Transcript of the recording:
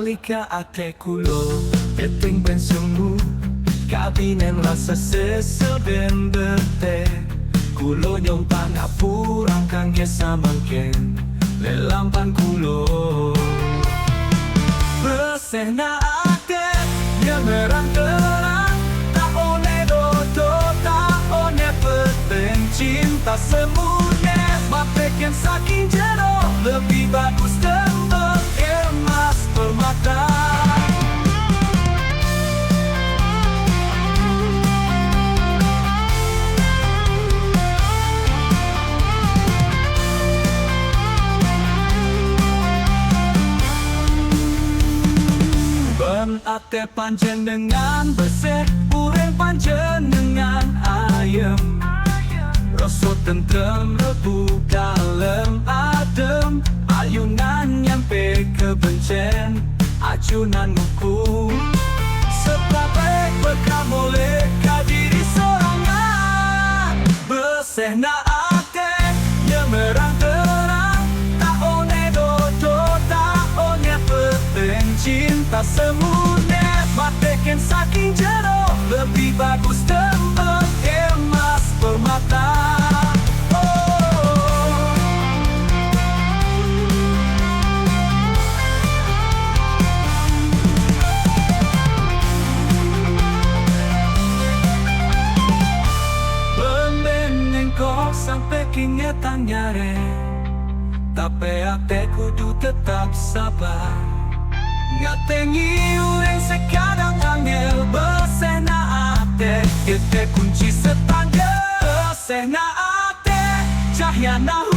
Nalika ate kulo Peting pensiunmu Kabinen rasa sesel ben bete Kulo nyong pangapurang kang kesa mangken Lelampan kulo Besena ate Dia merang terang Tak one dodo Tak one peteng Cinta semune Bapeken saking jero Lebih bagus tembak emas permata Ate panjenengan besek Ureng panjenengan ayem Rasa tentrem rebu kalem adem Ayunan nyampe kebencen Acunan nguku Sepapek bekamole kadiri sorangan Besehna ate nyemerang terang Tak one dodo tak one peteng Cinta semune Bateken saking jero Lebih bagus tembak emas permata Bendeneng kok sampai kingetan nyare Tapi ate kudu tetap sabar Ngatengi ureng sekadang angel Besena ate Kita kunci setangga Besena ate Cahyana